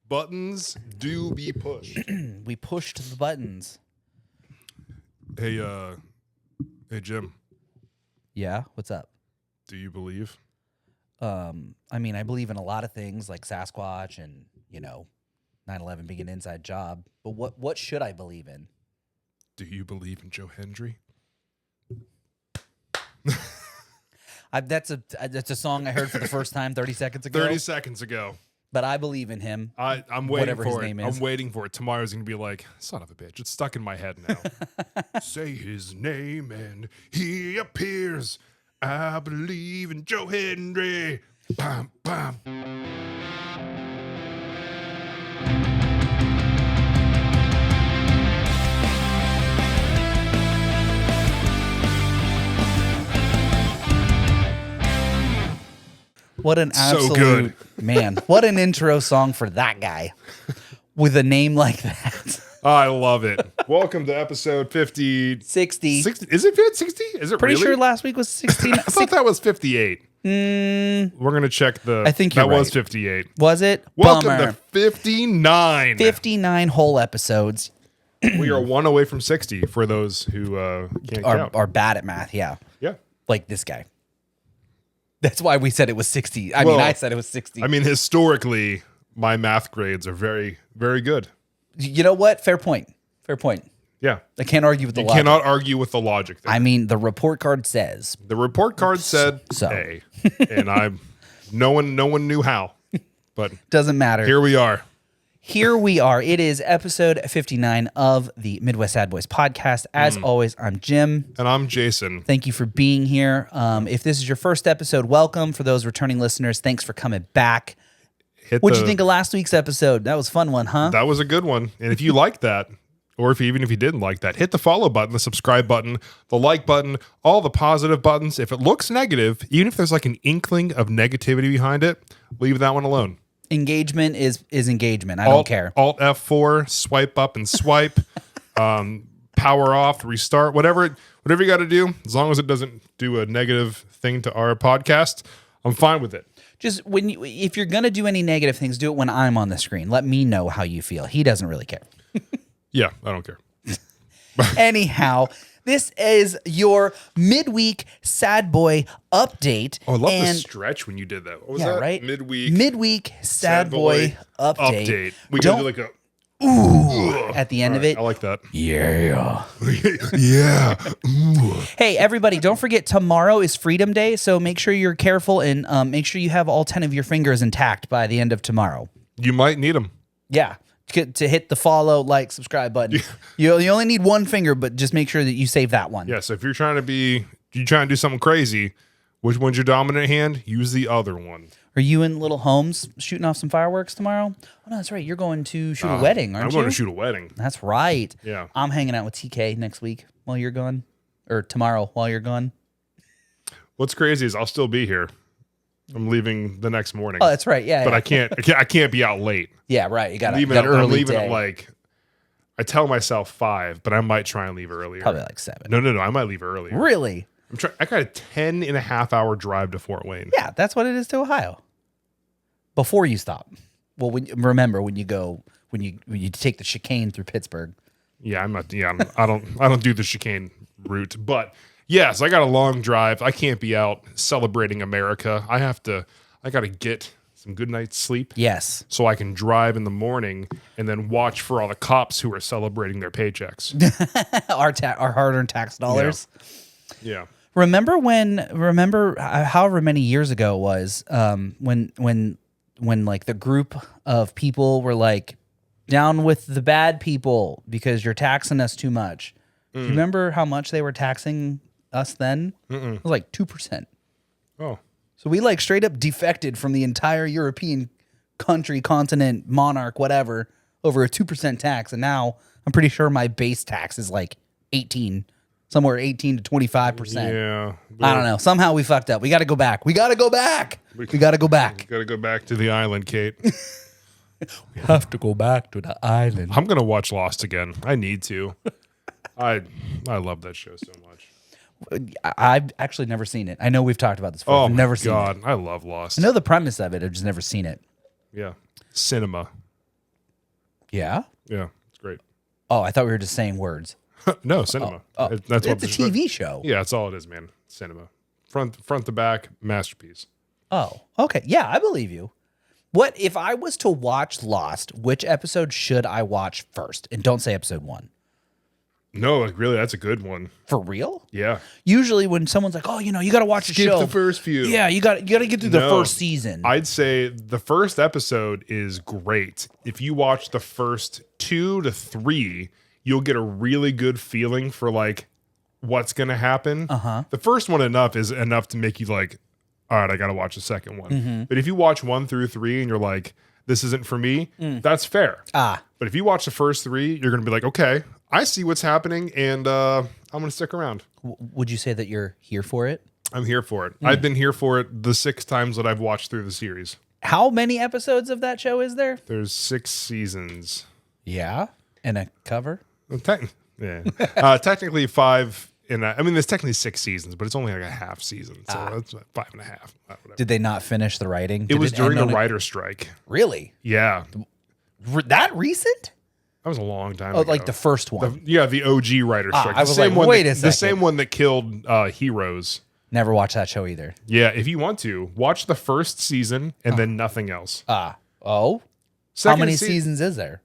Buttons do be pushed. We pushed the buttons. Hey, Jim. Yeah, what's up? Do you believe? I mean, I believe in a lot of things like Sasquatch and, 9/11 being an inside job. But what should I believe in? Do you believe in Joe Hendry? That's a song I heard for the first time 30 seconds ago. 30 seconds ago. But I believe in him. I'm waiting whatever for his it. name is. I'm waiting for it. Tomorrow's going to be like, son of a bitch. It's stuck in my head now. Say his name and he appears. I believe in Joe Hendry. Bam, bam. What an absolute So good. Man. What an intro song for that guy with a name like that. I love it. Welcome to episode 50. 60. 60. Is it 60? Is it Pretty really? sure last week was 16. I thought that was 58. We're going to check the... I think you're that was right. 58. Was it? Welcome Bummer. to 59. 59 whole episodes. We are one away from 60 for those who can't count. Are bad at math, yeah. Yeah. Like this guy. That's why we said it was 60. I said it was 60. I mean, historically, my math grades are very, very good. You know what? Fair point. Fair point. Yeah. I can't argue with the You logic. cannot argue with the logic there. I mean, the report card says. The report card said So. A, and no one knew how, but Doesn't matter. here we are. Here we are. It is episode 59 of the Midwest Sadbois podcast. As always, I'm Jim. And I'm Jason. Thank you for being here. If this is your first episode, welcome. For those returning listeners, thanks for coming back. What'd you think of last week's episode? That was a fun one, huh? That was a good one. And if you liked that, or even if you didn't like that, hit the follow button, the subscribe button, the like button, all the positive buttons. If it looks negative, even if there's like an inkling of negativity behind it, leave that one alone. Engagement is engagement. I don't care. Alt F4, swipe up and swipe, power off, restart, whatever you got to do. As long as it doesn't do a negative thing to our podcast, I'm fine with it. Just if you're gonna do any negative things, do it when I'm on the screen. Let me know how you feel. He doesn't really care. Yeah, I don't care. Anyhow, this is your midweek Sad Boy update. Oh, I love the stretch when you did that. What was that? Right? Midweek Sad Boy update. We gotta do like a At the end of it. I like that. Yeah. Yeah. Hey, everybody, don't forget tomorrow is Freedom Day, so make sure you're careful and make sure you have all 10 of your fingers intact by the end of tomorrow. You might need them. Yeah. To hit the follow, like, subscribe button. You only need one finger, but just make sure that you save that one. Yeah, so if you're trying to do something crazy, which one's your dominant hand? Use the other one. Are you in Little Homes shooting off some fireworks tomorrow? Oh, no, that's right. You're going to shoot a wedding, aren't you? I'm going to shoot a wedding. That's right. Yeah. I'm hanging out with TK next week while you're gone. Or tomorrow while you're gone. What's crazy is I'll still be here. I'm leaving the next morning. Oh, that's right. Yeah. But yeah. I can't be out late. Yeah, right. You got I'm early leaving day. at like, I tell myself 5, but I might try and leave earlier. Probably like 7. No. I might leave earlier. Really? I got a 10.5-hour drive to Fort Wayne. Yeah, that's what it is to Ohio. Before you stop. Well, remember when you take the chicane through Pittsburgh. Yeah, I'm not. Yeah, I don't do the chicane route. But yes, I got a long drive. I can't be out celebrating America. I got to get some good night's sleep. Yes. So I can drive in the morning and then watch for all the cops who are celebrating their paychecks. Our hard-earned tax dollars. Yeah. Remember however many years ago it was when like the group of people were like down with the bad people because you're taxing us too much. Do you remember how much they were taxing us then? It was like 2%. Oh. So we like straight up defected from the entire European country, continent, monarch, whatever, over a 2% tax. And now I'm pretty sure my base tax is like 18, somewhere 18 to 25%. Yeah. I don't know. Somehow we fucked up. We got to go back. We got to go back. We got to go back. Got to go back to the island, Kate. We have to go back to the island. I'm going to watch Lost again. I need to. I love that show so much. I've actually never seen it. I know we've talked about this before. I've never seen it. I love Lost. I know the premise of it. I've just never seen it. Yeah. Cinema. Yeah. Yeah, it's great. Oh, I thought we were just saying words. No, cinema. Oh, That's it's a TV show. Yeah, that's all it is, man. Cinema. Front to back, masterpiece. Oh, okay. Yeah, I believe you. What if I was to watch Lost? Which episode should I watch first? And don't say episode 1. No, like, really, that's a good one. For real? Yeah. Usually when someone's like, "Oh, you got to watch the Skip show." the first few. Yeah, you got to get through the first season. I'd say the first episode is great. If you watch the first 2 to 3, you'll get a really good feeling for like what's going to happen. The first one is enough to make you like, all right, I got to watch the second one. But if you watch 1 through 3 and you're like, this isn't for me, that's fair. But if you watch the first 3, you're going to be like, okay, I see what's happening, and I'm going to stick around. Would you say that you're here for it? I'm here for it. I've been here for it the 6 times that I've watched through the series. How many episodes of that show is there? There's 6 seasons. Yeah, and a cover. Well, technically 5. There's technically 6 seasons, but it's only like a half season, so that's 5.5. Whatever. Did they not finish the writing? It was during the writer's strike. Really? Yeah, That recent? that was a long time Oh, ago. like the first one. the OG writer's strike. I was like, wait a second. The same one that killed Heroes. Never watched that show either. Yeah, if you want to, watch the first season and then nothing else. How many seasons is there?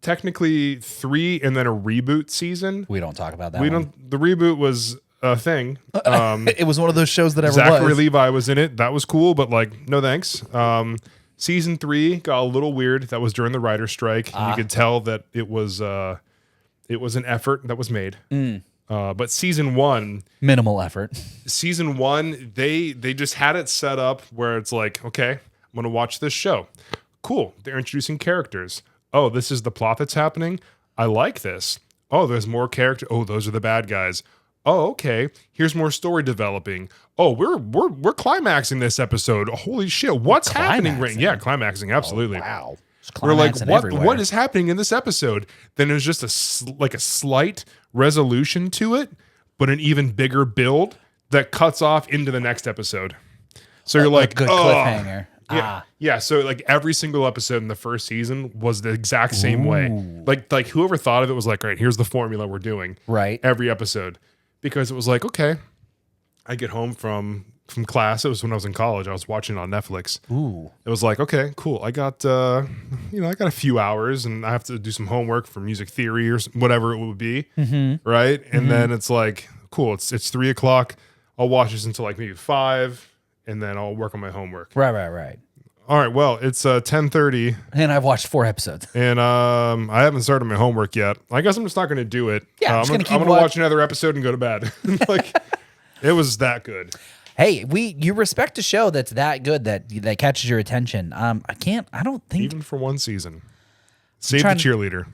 Technically 3 and then a reboot season. We don't talk about that. The reboot was a thing. It was one of those shows that ever Zachary was. Levi was in it. That was cool, but like, no thanks. Season 3 got a little weird. That was during the writer's strike. You could tell that it was an effort that was made. But season 1, minimal effort. Season 1, they just had it set up where it's like, okay, I'm gonna watch this show. Cool. They're introducing characters. Oh, this is the plot that's happening. I like this. Oh, there's more character. Oh, those are the bad guys. Oh, okay. Here's more story developing. Oh, we're climaxing this episode. Holy shit! What's happening? Right? Yeah, climaxing. Absolutely. Oh, wow. We're like, what is happening in this episode? Then there's just a slight resolution to it, but an even bigger build that cuts off into the next episode. So you're like, good cliffhanger. Yeah. So like every single episode in the first season was the exact same way. Like whoever thought of it was like, all right, here's the formula we're doing. Right. Every episode, because it was like, okay, I get home from class. It was when I was in college. I was watching it on Netflix. Ooh. It was like, okay, cool. I got I got a few hours, and I have to do some homework for music theory or whatever it would be, right? And then it's like, cool. It's 3:00. I'll watch this until like maybe 5. And then I'll work on my homework. Right. All right. Well, it's 10:30, and I've watched 4 episodes. and I haven't started my homework yet. I guess I'm just not going to do it. Yeah, I'm going to watch another episode and go to bed. Like, it was that good. Hey, you respect a show that's that good that catches your attention. I don't think Even for one season. Save the cheerleader.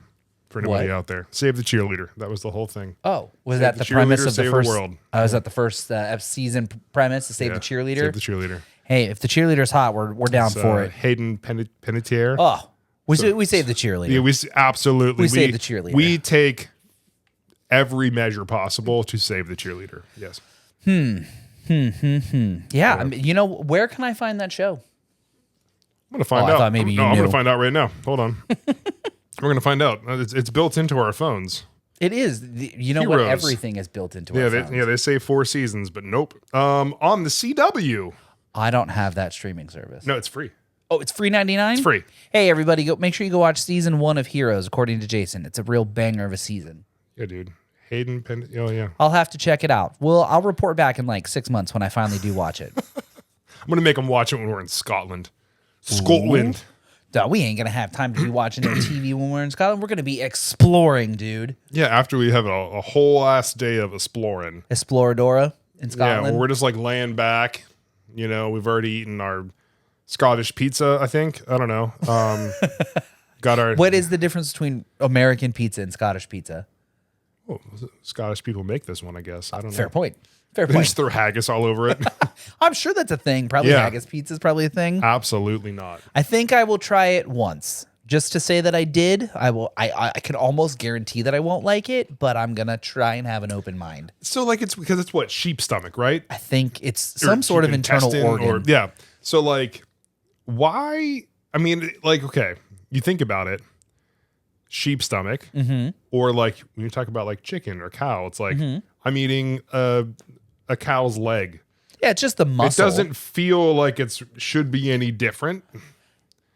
For anybody out there, save the cheerleader. That was the whole thing. Oh, was that the premise of the save first? the world. Was that the first season premise to save the cheerleader? Save the cheerleader. Hey, if the cheerleader's hot, we're down for it. Hayden Panettiere. Oh, we save the cheerleader. Yeah, absolutely. We save the cheerleader. We take every measure possible to save the cheerleader. Yes. Yeah, I mean, where can I find that show? I'm gonna find out. I thought maybe you I'm knew. gonna find out right now. Hold on. We're gonna find out. It's built into our phones. It is. What? Everything is built into our phones. They say 4 seasons, but nope. On the CW. I don't have that streaming service. No, it's free. Oh, it's free $99? It's free. Hey, everybody, make sure you go watch season 1 of Heroes, according to Jason. It's a real banger of a season. Yeah, dude. Hayden Oh, yeah. I'll have to check it out. Well, I'll report back in like 6 months when I finally do watch it. I'm gonna make them watch it when we're in Scotland. Scotland. Duh, we ain't going to have time to be watching no TV when we're in Scotland. We're going to be exploring, dude. Yeah, after we have a whole ass day of exploring. Exploradora in Scotland. Yeah, we're just like laying back. We've already eaten our Scottish pizza, I think. I don't know. Got our. What is the difference between American pizza and Scottish pizza? Oh, Scottish people make this one, I guess. I don't know. Fair point. They just throw haggis all over it. I'm sure that's a thing. Probably haggis pizza is probably a thing. Absolutely not. I think I will try it once just to say that I did. I will. I can almost guarantee that I won't like it, but I'm gonna try and have an open mind. So like it's because it's what, sheep stomach, right? I think it's some sort of internal organ. So like, why? I mean, like, okay, you think about it, sheep stomach, or like when you talk about like chicken or cow, it's like I'm eating a cow's leg. Yeah, it's just the muscle. It doesn't feel like it should be any different.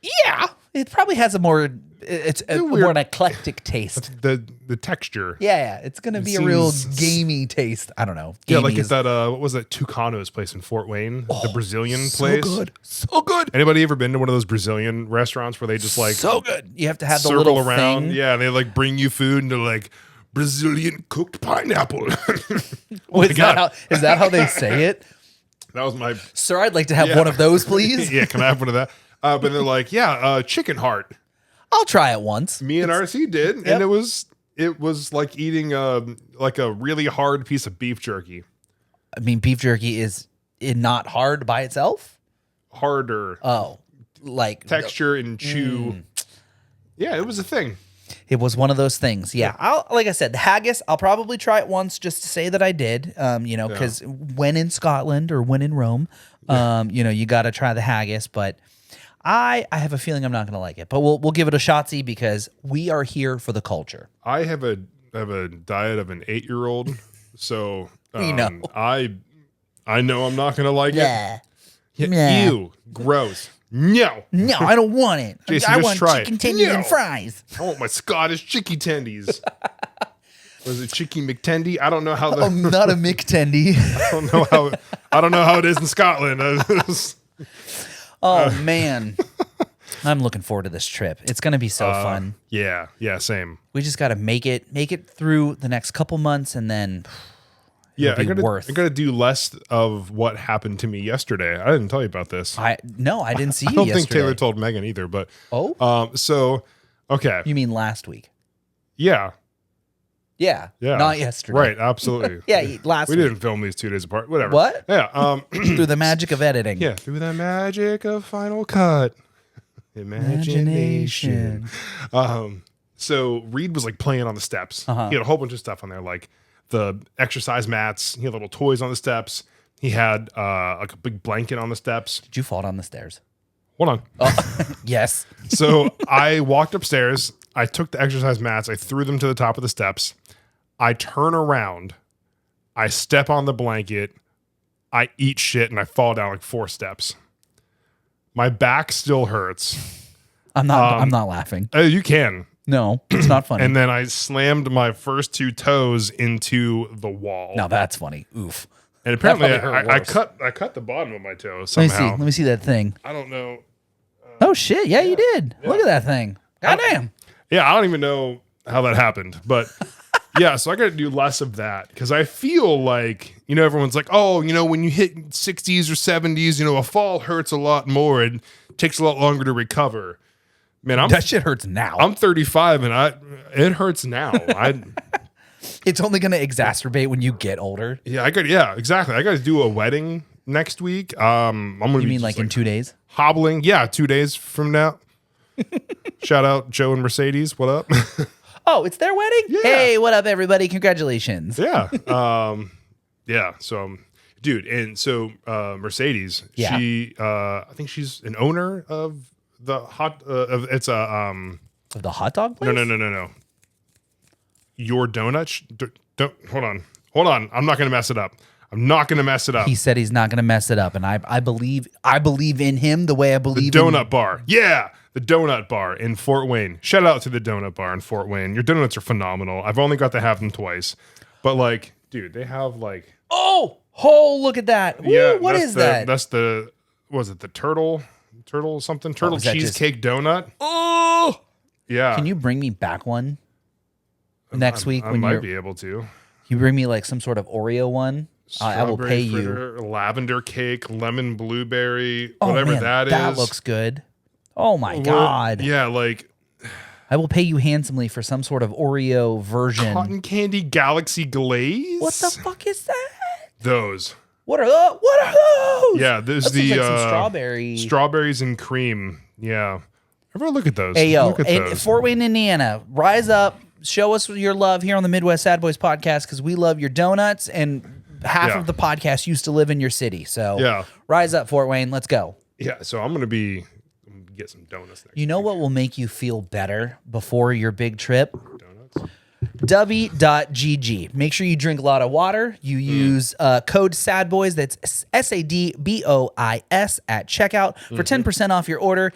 Yeah, it probably has a more more an eclectic taste. The texture. Yeah, it's gonna be a real gamey taste. I don't know. Yeah, like at that what was that Tucano's place in Fort Wayne, the Brazilian place. So good. Anybody ever been to one of those Brazilian restaurants where they just like so good? You have to have the circle little around. thing. Yeah, they like bring you food and they're like Brazilian cooked pineapple. Is that how they say it? That was my Sir, I'd like to have one of those, please. Yeah, can I have one of that? But they're like, chicken heart. I'll try it once. Me and RC did, and it was like eating like a really hard piece of beef jerky. I mean, beef jerky is not hard by itself. Harder. Oh, like texture and chew. Yeah, it was a thing. It was one of those things. Yeah. Like I said, the haggis, I'll probably try it once just to say that I did. Because when in Scotland or when in Rome, you got to try the haggis. But I have a feeling I'm not going to like it. But we'll give it a shot-see because we are here for the culture. I have a diet of an 8-year-old, so we know. I know I'm not going to like it. Yeah. Ew, gross. No, I don't want it. Jason, I just want try chicken it. tendies and fries. I want my Scottish chicky tendies. Was it chicky McTendy? I don't know how. I'm not a McTendy. I don't know how it is in Scotland. Oh man, I'm looking forward to this trip. It's gonna be so fun. Yeah, same. We just got to make it through the next couple months, and then. Yeah, I gotta do less of what happened to me yesterday. I didn't tell you about this. I didn't see you. I don't yesterday. think Taylor told Megan either. But so okay. You mean last week? Yeah. Not yesterday. Right, absolutely. Last we week. didn't film these 2 days apart. Whatever. What? Yeah. Through the magic of editing. Yeah, through the magic of Final Cut. Imagination. So Reed was like playing on the steps. He had a whole bunch of stuff on there, like the exercise mats. He had little toys on the steps. He had like a big blanket on the steps. Did you fall down the stairs? Hold on. Yes. So I walked upstairs. I took the exercise mats. I threw them to the top of the steps. I turn around. I step on the blanket. I eat shit and I fall down like 4 steps. My back still hurts. I'm not laughing. You can. No, it's not funny. And then I slammed my first 2 toes into the wall. Now that's funny. Oof. And apparently I cut the bottom of my toe somehow. Let me see that thing. I don't know. Oh shit! Yeah, you did. Yeah. Look at that thing. Goddamn. Yeah, I don't even know how that happened, but yeah. So I got to do less of that because I feel like everyone's like, oh, when you hit 60s or 70s, a fall hurts a lot more and takes a lot longer to recover. Man, that shit hurts now. I'm 35 and it hurts now. It's only going to exacerbate when you get older. Yeah, exactly. I got to do a wedding next week. I'm going to. You mean like in 2 days? Hobbling? Yeah, 2 days from now. Shout out Joe and Mercedes. What up? Oh, it's their wedding? Yeah. Hey, what up, everybody? Congratulations. Yeah. Yeah. So, dude, and so Mercedes, she, I think she's an owner of the hot. Of the hot dog place? No. Your donut. Don't hold on. I'm not gonna mess it up. He said he's not gonna mess it up, and I believe in him the way I believe the donut bar. Yeah, the donut bar in Fort Wayne. Shout out to the donut bar in Fort Wayne. Your donuts are phenomenal. I've only got to have them twice, but like, dude, they have like look at that. Yeah, what is that? That's the was it the turtle cheesecake donut? Oh yeah. Can you bring me back one next week? I might be able to. You bring me like some sort of Oreo one. I will pay fritter, you. Lavender cake, lemon blueberry, that is. That looks good. Oh my God. Yeah, like I will pay you handsomely for some sort of Oreo version. Cotton candy galaxy glaze. What the fuck is that? Those. What are those? Yeah, there's like some strawberries and cream. Yeah. Everyone look at those. Hey, yo, look at in those. Fort Wayne, Indiana, rise up, show us your love here on the Midwest Sadbois podcast because we love your donuts and half of the podcast used to live in your city. So rise up, Fort Wayne. Let's go. Yeah, so I'm going to be get some donuts next You know week. what will make you feel better before your big trip? Donuts. W.GG. Make sure you drink a lot of water. You use code SADBOIS, that's SADBOIS at checkout for 10% off your order.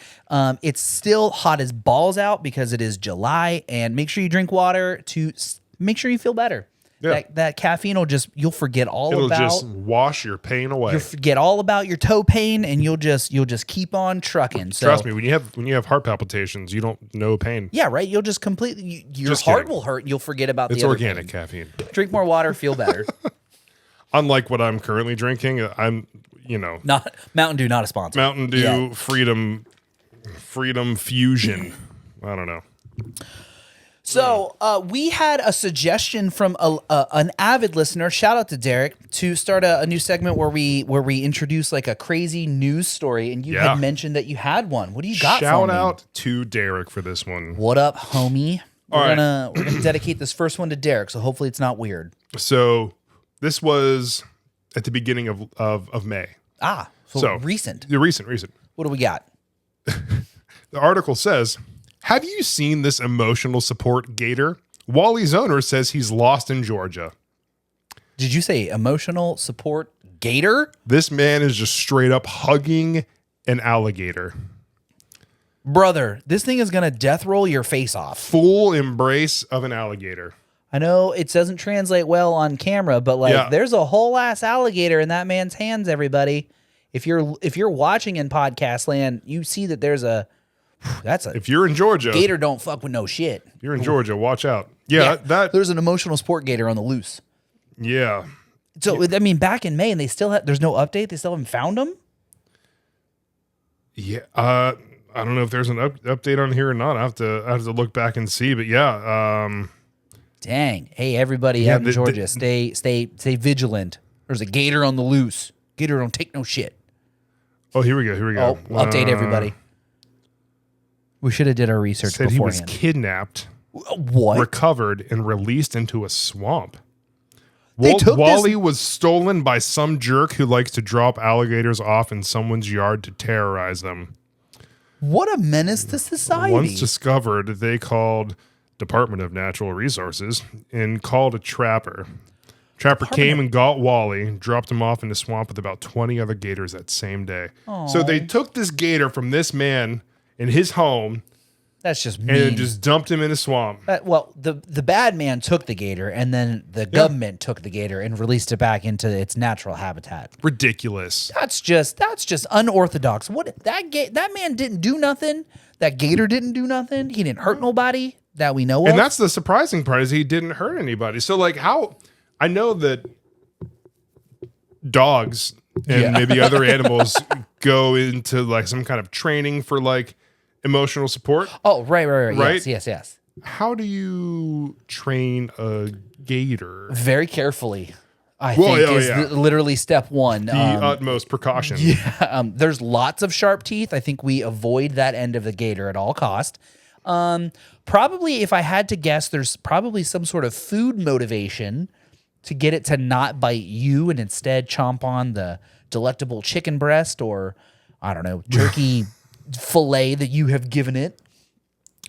It's still hot as balls out because it is July, and make sure you drink water to make sure you feel better. Yeah. That caffeine will you'll forget all It'll about. just wash your pain away. You'll forget all about your toe pain, and you'll just keep on trucking. So, Trust me, when you have heart palpitations, you don't know pain. yeah, right. You'll just completely your Just heart kidding. will hurt. And you'll forget about It's the other organic pain. caffeine. Drink more water, feel better. Unlike what I'm currently drinking, I'm Not Mountain Dew, not a sponsor. Mountain Dew Yeah. Freedom Fusion. I don't know. So we had a suggestion from an avid listener. Shout out to Derek to start a new segment where we introduce like a crazy news story, and you Yeah. had mentioned that you had one. What do you got? Shout for me? out to Derek for this one. What up, homie? All right. We're gonna dedicate this first one to Derek, so hopefully it's not weird. So this was at the beginning of May. So recent. The recent. What do we got? The article says, have you seen this emotional support gator? Wally's owner says he's lost in Georgia. Did you say emotional support gator? This man is just straight up hugging an alligator. Brother, this thing is gonna death roll your face off. Full embrace of an alligator. I know it doesn't translate well on camera, but there's a whole ass alligator in that man's hands, everybody. If you're watching in podcast land, you see that there's If you're in Georgia, gator don't fuck with no shit. if you're in Georgia, watch out. Yeah, there's an emotional sport gator on the loose. Yeah. So I mean, back in May, and they still there's no update. They still haven't found him. Yeah. I don't know if there's an update on here or not. I have to look back and see. But yeah. Dang. Hey, everybody out in Georgia, stay vigilant. There's a gator on the loose. Gator don't take no shit. Oh, here we go. Oh, update everybody. We should have did our research Said beforehand. he was kidnapped, What? recovered, and released into a swamp. They took Wally was stolen by some jerk who likes to drop alligators off in someone's yard to terrorize them. What a menace to society. Once discovered, they called Department of Natural Resources and called a trapper. Trapper came and got Wally, dropped him off in the swamp with about 20 other gators that same day. So they took this gator from this man in his home That's just mean. and just dumped him in a swamp. The bad man took the gator, and then the government took the gator and released it back into its natural habitat. Ridiculous. That's just unorthodox. What that man didn't do nothing. That gator didn't do nothing. He didn't hurt nobody that we know of. And that's the surprising part is he didn't hurt anybody. So like how I know that dogs and maybe other animals go into like some kind of training for like emotional support. Oh, right. Right? Yes. How do you train a gator? Very carefully. I think is literally step one. The utmost precaution. There's lots of sharp teeth. I think we avoid that end of the gator at all cost. Probably, if I had to guess, there's probably some sort of food motivation to get it to not bite you and instead chomp on the delectable chicken breast or, I don't know, turkey fillet that you have given it.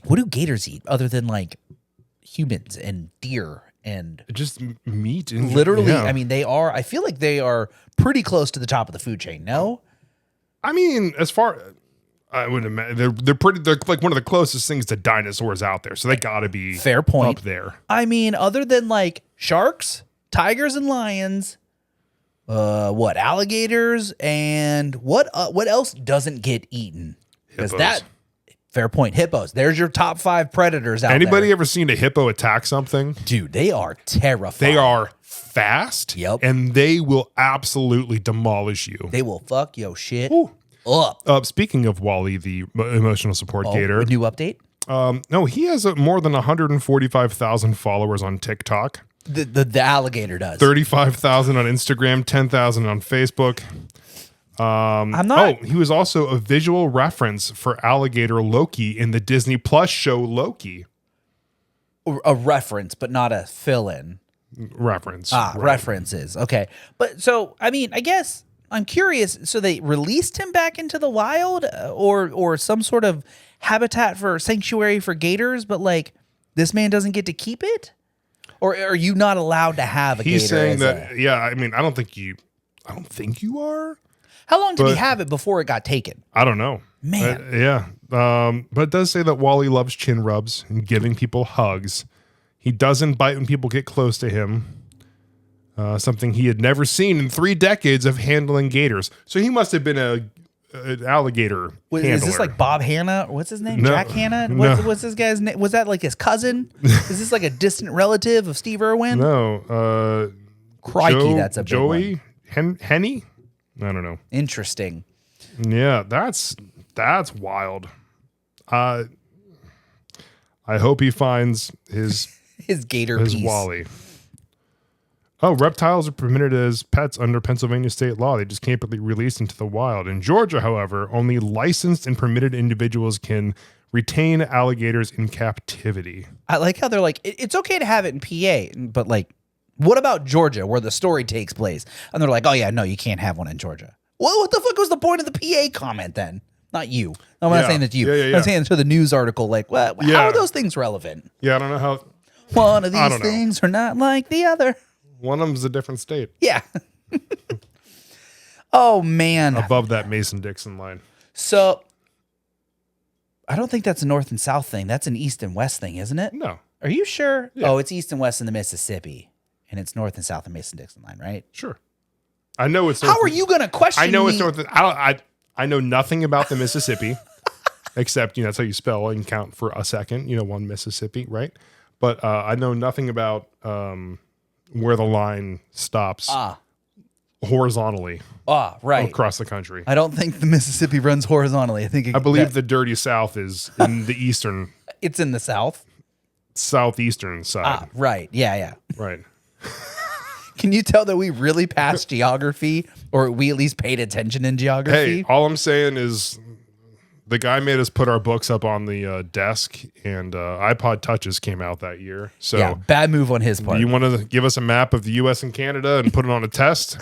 What do gators eat other than like humans and deer and just meat? Literally, I mean, I feel like they are pretty close to the top of the food chain, no? I mean, as far I would imagine they're like one of the closest things to dinosaurs out there. So they gotta be Fair point. up there. I mean, other than like sharks, tigers, and lions, alligators, and what else doesn't get eaten? Because Hippos. fair point, hippos. There's your top 5 predators out Anybody there. ever seen a hippo attack something? Dude, they are terrifying. They are fast. Yep. And they will absolutely demolish you. They will fuck your shit up. Speaking of Wally, the emotional support gator. A new update? No, he has more than 145,000 followers on TikTok. The alligator does. 35,000 on Instagram, 10,000 on Facebook. He was also a visual reference for alligator Loki in the Disney Plus show Loki. A reference, but not a fill-in. Reference. References. Okay. But so, I mean, I guess I'm curious. So they released him back into the wild, or some sort of habitat for sanctuary for gators, but like this man doesn't get to keep it, or are you not allowed to have a gator? He's saying that. Yeah, I mean, I don't think you are. How long did he have it before it got taken? I don't know. Man. Yeah. But it does say that Wally loves chin rubs and giving people hugs. He doesn't bite when people get close to him. Something he had never seen in 3 decades of handling gators. So he must have been an alligator handler. Is this like Bob Hanna? What's his name? No, Jack Hanna? no. What's this guy's name? Was that like his cousin? Is this like a distant relative of Steve Irwin? No. Crikey, that's a big Joey one. Henny? I don't know. Interesting. Yeah, that's wild. I hope he finds his gator his piece. Wally. Oh, reptiles are permitted as pets under Pennsylvania state law. They just can't be released into the wild. In Georgia, however, only licensed and permitted individuals can retain alligators in captivity. I like how they're like, it's okay to have it in PA, but like, what about Georgia, where the story takes place? And they're like, oh yeah, no, you can't have one in Georgia. Well, what the fuck was the point of the PA comment then? Not you. I'm not saying that to you. Yeah. I'm saying to the news article, like, well, how are those things relevant? Yeah, I don't know how. One of these things are not like the other. One of them's a different state. Yeah. Oh, man. Above that Mason-Dixon line. So, I don't think that's a north and south thing. That's an east and west thing, isn't it? No. Are you sure? Yeah. Oh, it's east and west in the Mississippi. And it's north and south of Mason-Dixon line, right? Sure. I know it's. How are you going to question I know me? it's north. I know nothing about the Mississippi, except that's how you spell and count for a second. One Mississippi, right? But I know nothing about where the line stops horizontally. Right. Across the country. I don't think the Mississippi runs horizontally. I believe the dirty South is in the eastern. It's in the south. Southeastern side. Right. Yeah. Right. Can you tell that we really passed geography, or we at least paid attention in geography? Hey, all I'm saying is the guy made us put our books up on the desk, and iPod Touches came out that year. So yeah, bad move on his part. You want to give us a map of the U.S. and Canada and put it on a test?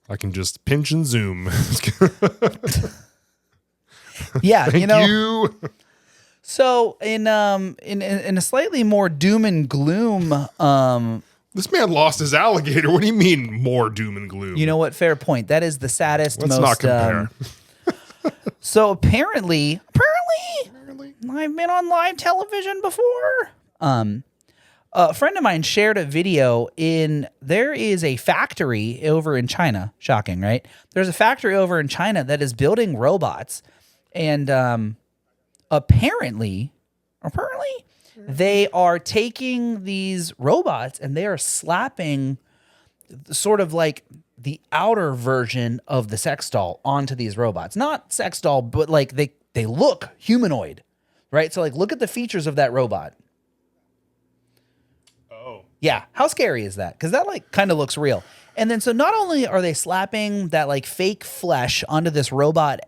I can just pinch and zoom. Yeah, Thank you. So in a slightly more doom and gloom, this man lost his alligator. What do you mean more doom and gloom? You know what? Fair point. That is the saddest. Let's not compare. So apparently, I've been on live television before. A friend of mine shared a video there is a factory over in China. Shocking, right? There's a factory over in China that is building robots, and apparently they are taking these robots and they are slapping sort of like the outer version of the sex doll onto these robots. Not sex doll, but like they look humanoid, right? So like look at the features of that robot. Oh. Yeah. How scary is that? Because that like kind of looks real. And then so not only are they slapping that like fake flesh onto this robot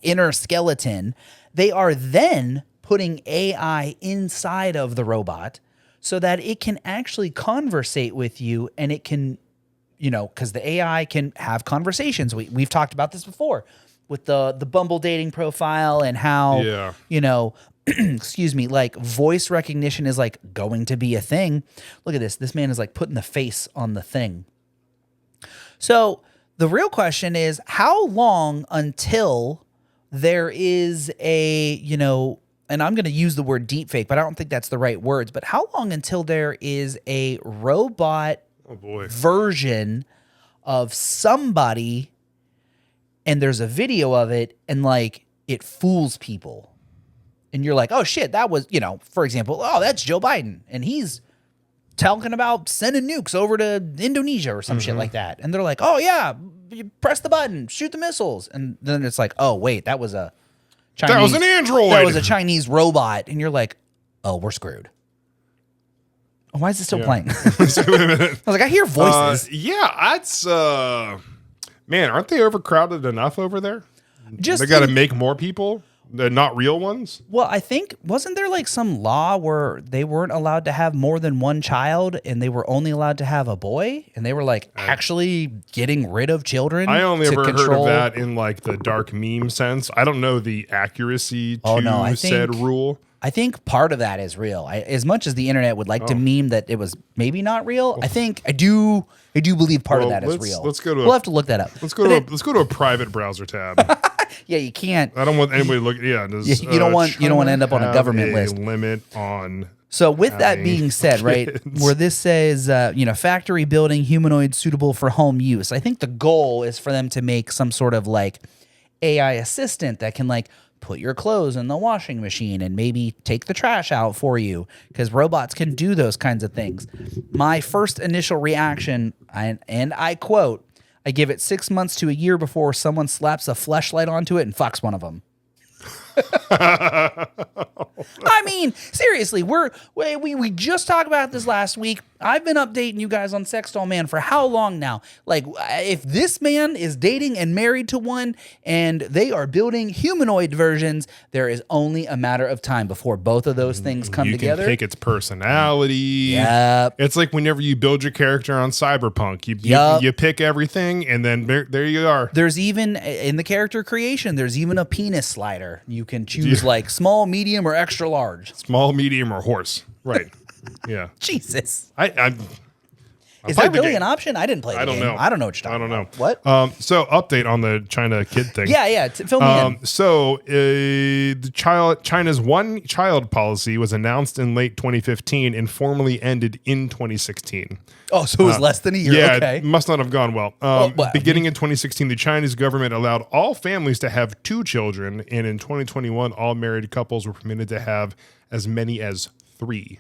inner skeleton, they are then putting AI inside of the robot so that it can actually conversate with you, and it can, because the AI can have conversations. We've talked about this before with the Bumble dating profile and how, excuse me, like voice recognition is like going to be a thing. Look at this. This man is like putting the face on the thing. So the real question is, how long until there is a, and I'm going to use the word deepfake, but I don't think that's the right words, but how long until there is a robot version of somebody and there's a video of it and like it fools people and you're like, oh shit, that was, for example, oh, that's Joe Biden and he's talking about sending nukes over to Indonesia or some shit like that. And they're like, oh yeah, you press the button, shoot the missiles. And then it's like, oh wait, that was a Chinese, that was an android. That was a Chinese robot. And you're like, oh, we're screwed. Why is it still playing? I was like, I hear voices. That's man, aren't they overcrowded enough over there? Just they got to make more people. The not real ones? Well, I think, wasn't there like some law where they weren't allowed to have more than one child and they were only allowed to have a boy? And they were like actually getting rid of children? I only to ever heard control- of that in like the dark meme sense. I don't know the accuracy to said rule. I think part of that is real. As much as the internet would like to meme that it was maybe not real, I think I do believe part of that is real. Let's go to we'll have to look that up. Let's go to a private browser tab. Yeah, you can't. I don't want anybody to look. Yeah, does, You don't want to end up on a government list. Limit on. So with that being said, right, where this says, factory building humanoids suitable for home use, I think the goal is for them to make some sort of like AI assistant that can like put your clothes in the washing machine and maybe take the trash out for you, because robots can do those kinds of things. My first initial reaction, and I quote, I give it 6 months to a year before someone slaps a fleshlight onto it and fucks one of them. I mean, seriously, we just talked about this last week. I've been updating you guys on Sex Doll Man for how long now? Like, if this man is dating and married to one and they are building humanoid versions, there is only a matter of time before both of those things come together. You can pick its personality. Yep. It's like whenever you build your character on Cyberpunk, you pick everything, and then there you are. There's even, in the character creation, there's even a penis slider. You can choose like small, medium, or extra large. Small, medium, or horse. Right. Yeah. Jesus. Is that really an option? I didn't play the I don't game. know. I don't know what you're talking about. What? So update on the China kid thing. Yeah. Fill me in. So China's one-child policy was announced in late 2015 and formally ended in 2016. Oh, so it was less than a year. Yeah, Okay. it must not have gone well. Beginning in 2016, the Chinese government allowed all families to have 2 children, and in 2021, all married couples were permitted to have as many as 3.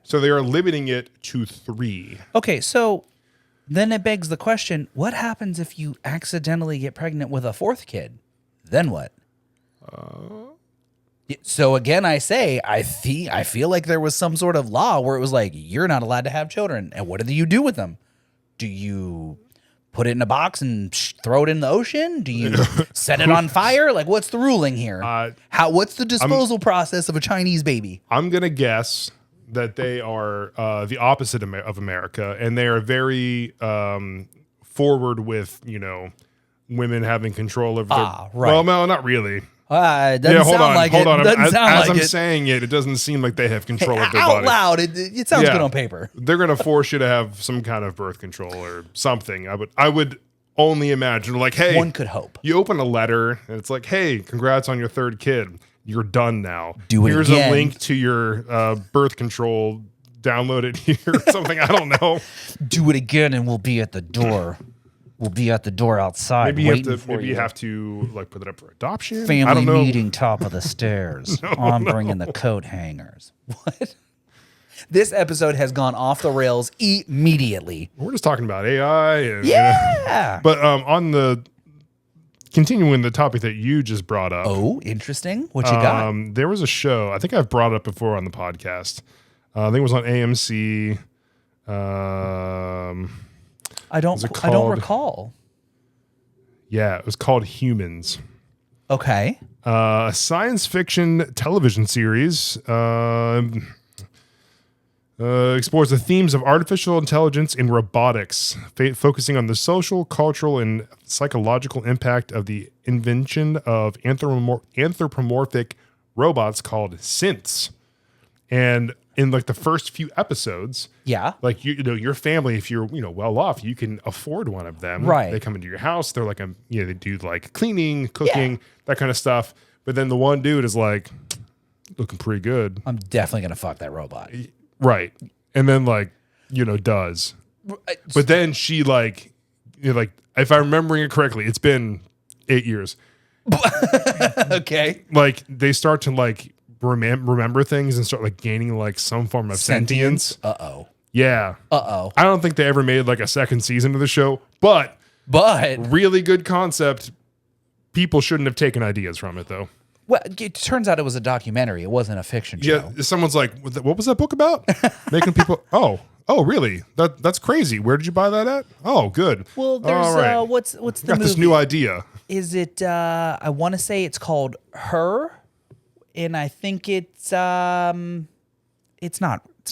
So they are limiting it to 3. Okay, so then it begs the question, what happens if you accidentally get pregnant with a 4th kid? Then what? So again, I say, I feel like there was some sort of law where it was like, you're not allowed to have children. And what do you do with them? Do you put it in a box and throw it in the ocean? Do you set it on fire? Like, what's the ruling here? What's the disposal process of a Chinese baby? I'm going to guess that they are the opposite of America, and they are very forward with, women having control over their... Right. Well, no, not really. Hold on. As I'm saying it doesn't seem like they have control of their out body. loud, it sounds good on paper. They're going to force you to have some kind of birth control or something. I would only imagine, like, hey... One could hope. You open a letter, and it's like, hey, congrats on your 3rd kid. You're done now. Here's again. a link to your birth control. Download it here or something. I don't know. Do it again, and we'll be at the door. We'll be at the door outside. Maybe you have to like put it up for adoption. Family I don't know. meeting, top of the stairs. I'm bringing the coat hangers. What? This episode has gone off the rails immediately. We're just talking about AI. And, Yeah. But continuing the topic that you just brought up. Oh, interesting. What you got? There was a show. I think I've brought it up before on the podcast. I think it was on AMC. I don't recall. Yeah, it was called Humans. Okay. A science fiction television series explores the themes of artificial intelligence and robotics, focusing on the social, cultural, and psychological impact of the invention of anthropomorphic robots called synths. And in like the first few episodes, like your family, if you're well off, you can afford one of them. Right. They come into your house. They're like they do like cleaning, cooking, that kind of stuff. But then the one dude is like looking pretty good. I'm definitely gonna fuck that robot. Right. And then does. But then she like if I'm remembering it correctly, it's been 8 years. Okay. Like they start to like remember things and start like gaining like some form of sentience. Uh-oh. Yeah. Uh-oh. I don't think they ever made like a second season of the show, but really good concept. People shouldn't have taken ideas from it though. Well, it turns out it was a documentary. It wasn't a fiction show. Yeah, someone's like, what was that book about? Making people, Oh, really? That's crazy. Where did you buy that at? Oh, good. Well, there's All right. what's the Got movie? this new idea. Is it? I want to say it's called Her, and I think it's not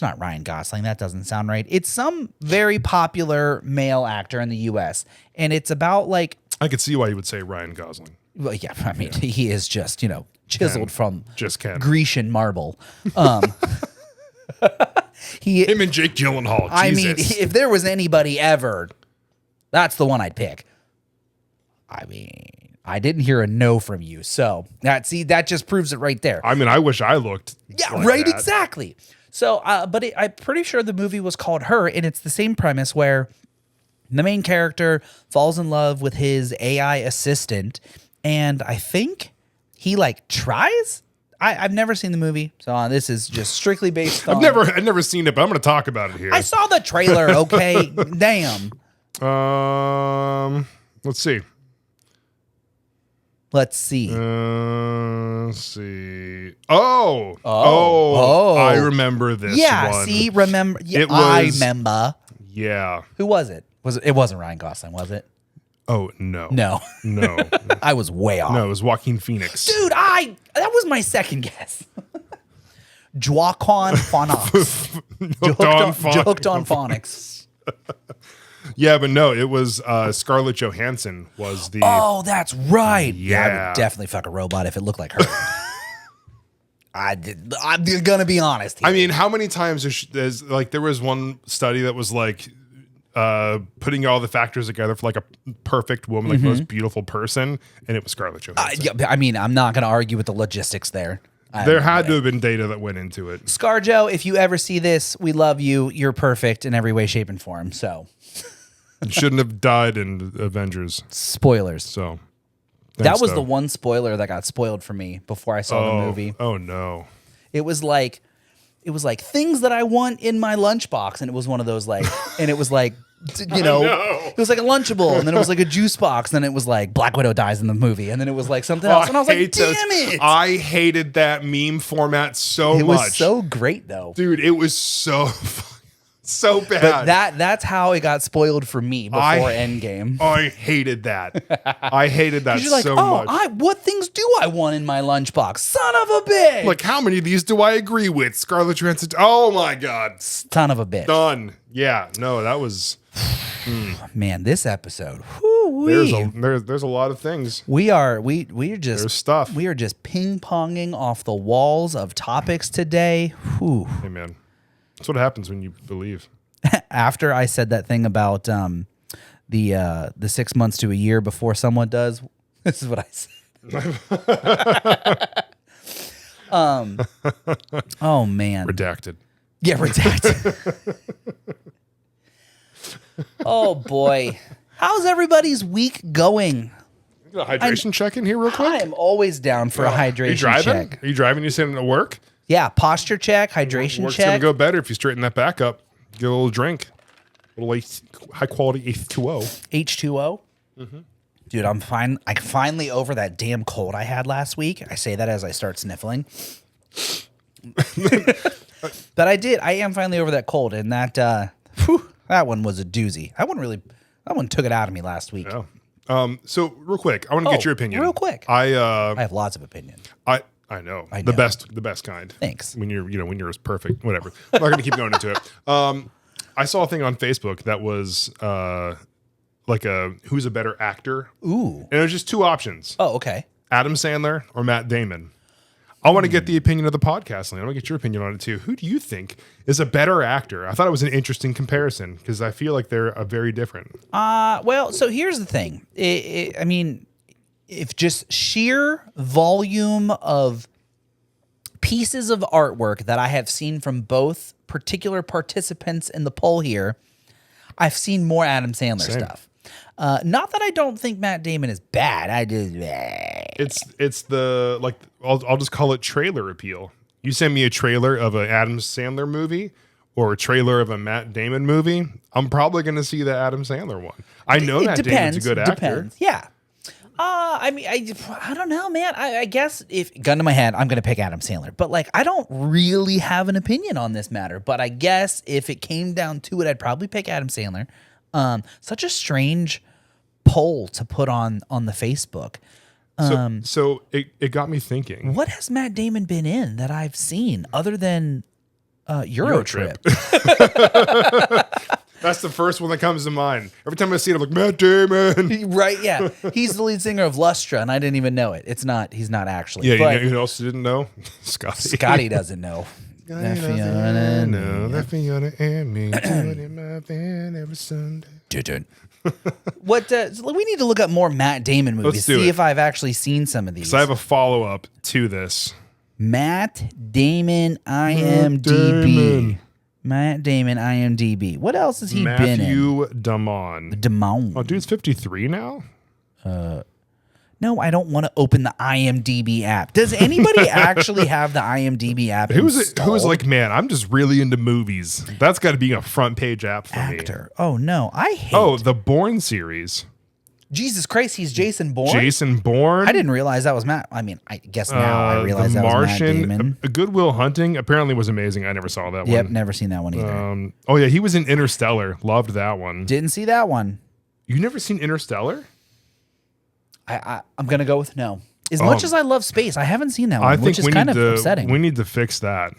Ryan Gosling. That doesn't sound right. It's some very popular male actor in the U.S. and it's about like. I could see why you would say Ryan Gosling. Well, yeah, I mean he is just chiseled from Grecian marble. Him and Jake Gyllenhaal. I Jesus. mean, if there was anybody ever, that's the one I'd pick. I mean, I didn't hear a no from you, so that just proves it right there. I mean, I wish I looked. Yeah, like right, that. exactly. So, but I'm pretty sure the movie was called Her, and it's the same premise where the main character falls in love with his AI assistant, and I think he tries. I've never seen the movie, so this is just strictly based on. I've never seen it, but I'm going to talk about it here. I saw the trailer. Okay, damn. Let's see. Let's see. Let's see. Oh, I remember this one. Yeah, see, remember. Yeah, I remember. Yeah. Who was it? It wasn't Ryan Gosling, was it? Oh, no. No. I was way off. No, it was Joaquin Phoenix. Dude, that was my second guess. Joaquin Phoenix. Hooked on phonics. Yeah, but no, it was Scarlett Johansson was the. Oh, that's right. Yeah. I would definitely fuck a robot if it looked like her. I'm gonna be honest here. I mean, how many times there's there was one study that was putting all the factors together for a perfect woman, like most beautiful person, and it was Scarlett Johansson. I mean, I'm not gonna argue with the logistics there. There had to have been data that went into it. ScarJo, if you ever see this, we love you. You're perfect in every way, shape, and form. So. You shouldn't have died in Avengers. Spoilers. So that was the one spoiler that got spoiled for me before I saw the movie. Oh no. It was like things that I want in my lunchbox, and it was one of those and it was it was like a Lunchable, and then it was like a juice box, and then it was like Black Widow dies in the movie, and then it was like something else, and I was like, damn it! I hated that meme format so much. It was so great though, dude. It was so bad. But that's how it got spoiled for me before Endgame. I hated that. I hated that so much. What things do I want in my lunchbox? Son of a bitch! Like, how many of these do I agree with? Scarlett Johansson. Oh my god. Son of a bitch. Done. Yeah. No, that was. Man, this episode. There's a lot of things. We're just there's stuff. We are just ping ponging off the walls of topics today. Whew. Hey man. That's what happens when you believe. After I said that thing about the 6 months to a year before someone does, this is what I said. Oh man. Redacted. Yeah, redacted. Oh boy. How's everybody's week going? Got a hydration check in here real quick? I am always down for a hydration check. Are you driving? You sitting at work? Yeah, posture check, hydration Work's check. gonna go better if you straighten that back up. Get a little drink, a little high quality H2O. H2O. Mm-hmm. Dude, I'm fine. I'm finally over that damn cold I had last week. I say that as I start sniffling. But I am finally over that cold, and that one was a doozy. That one took it out of me last week. Yeah. So real quick, I want to get your opinion. Real quick. I have lots of opinions. I know. The best kind. Thanks. When you're as perfect, whatever. I'm not going to keep going into it. I saw a thing on Facebook that was who's a better actor. Ooh. And it was just two options. Oh, okay. Adam Sandler or Matt Damon. I want to get the opinion of the podcast. I want to get your opinion on it too. Who do you think is a better actor? I thought it was an interesting comparison because I feel like they're very different. Well, so here's the thing. I mean, if just sheer volume of pieces of artwork that I have seen from both particular participants in the poll here, I've seen more Adam Sandler stuff. Not that I don't think Matt Damon is bad. I just it's the I'll just call it trailer appeal. You send me a trailer of an Adam Sandler movie or a trailer of a Matt Damon movie, I'm probably going to see the Adam Sandler one. I know Matt Damon's a good actor. Depends. Yeah. I mean, I don't know, man. I guess if gun to my head, I'm gonna pick Adam Sandler. But like, I don't really have an opinion on this matter. But I guess if it came down to it, I'd probably pick Adam Sandler. Such a strange poll to put on the Facebook. So it got me thinking. What has Matt Damon been in that I've seen other than Eurotrip? That's the first one that comes to mind. Every time I see it, I'm like, Matt Damon. Right, yeah. He's the lead singer of Lustra, and I didn't even know it. He's not actually. Yeah, but you know who else didn't know? Scotty. Scotty doesn't know. That Fiona and me doing in my van every Sunday. What we need to look up more Matt Damon movies, see if I've actually seen some of these. So I have a follow-up to this. Matt Damon IMDb. Matt Damon IMDb. What else has he been in? Matthew Damon. Oh, dude's 53 now? No, I don't want to open the IMDb app. Does anybody actually have the IMDb app installed? Who's like, man, I'm just really into movies. That's got to be a front page app for me. Oh, no. I hate. The Bourne series. Jesus Christ, he's Jason Bourne? Jason Bourne. I didn't realize that was Matt. I mean, I guess now I realize that was Matt Damon. Good Will Hunting apparently was amazing. I never saw that one. Yep, never seen that one either. Oh, yeah, he was in Interstellar. Loved that one. Didn't see that one. You never seen Interstellar? I'm going to go with no. As much as I love space, I haven't seen that one, which is kind of upsetting. We need to fix that.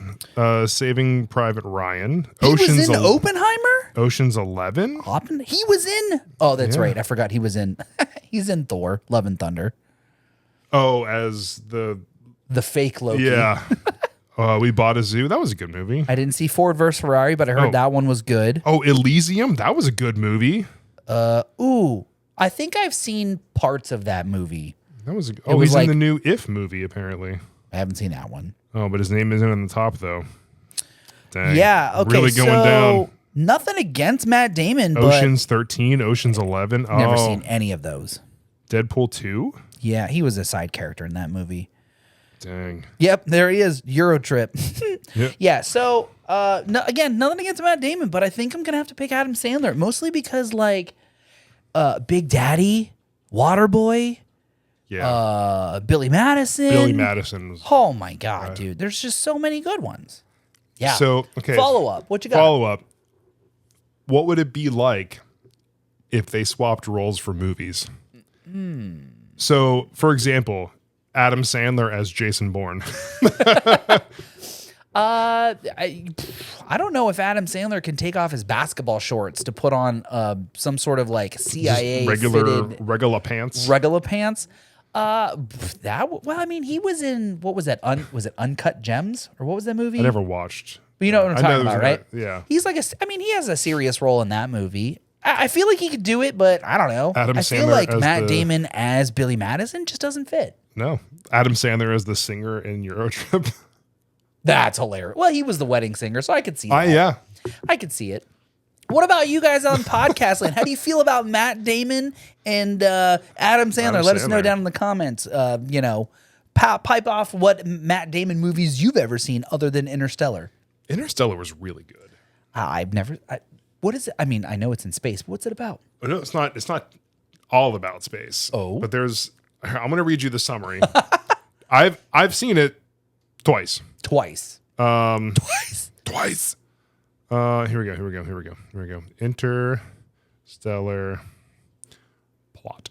Saving Private Ryan. He was in Oppenheimer? Ocean's 11? He was in... Oh, that's right. I forgot he was in... He's in Thor, Love and Thunder. Oh, as the fake Loki. Yeah. We Bought a Zoo. That was a good movie. I didn't see Ford vs. Ferrari, but I heard that one was good. Oh, Elysium. That was a good movie. I think I've seen parts of that movie. That was he's in the new If movie, apparently. I haven't seen that one. Oh, but his name isn't on the top, though. Dang. Yeah, okay. Really going down. Nothing against Matt Damon, Ocean's 13, Ocean's 11. Never seen any of those. Deadpool 2? Yeah, he was a side character in that movie. Dang. Yep, there he is. Eurotrip. Yep. Yeah, so, again, nothing against Matt Damon, but I think I'm going to have to pick Adam Sandler, mostly because, like, Big Daddy, Waterboy... Yeah. Billy Madison. Billy Madison. Oh my God, dude. There's just so many good ones. Yeah. So, okay. Follow up. What you got? Follow up. What would it be like if they swapped roles for movies? So, for example, Adam Sandler as Jason Bourne. I don't know if Adam Sandler can take off his basketball shorts to put on some sort of like CIA regular pants. Regular pants. I mean, he was in, what was that? Was it Uncut Gems, or what was that movie? I never watched. But you know what I'm talking about, right? Yeah. He's like he has a serious role in that movie. I feel like he could do it, but I don't know. I feel like Matt Damon as Billy Madison just doesn't fit. No. Adam Sandler as the singer in Eurotrip. That's hilarious. Well, he was the wedding singer, so I could see that. Yeah. I could see it. What about you guys on podcast land? How do you feel about Matt Damon and Adam Sandler? Let us know down in the comments. Pipe off what Matt Damon movies you've ever seen other than Interstellar. Interstellar was really good. What is it? I mean, I know it's in space, but what's it about? No, it's not. It's not all about space. Oh, but I'm going to read you the summary. I've seen it twice. Twice. Here we go. Interstellar plot.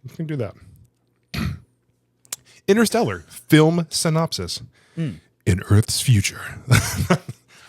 You can do that. Interstellar film synopsis. In Earth's future,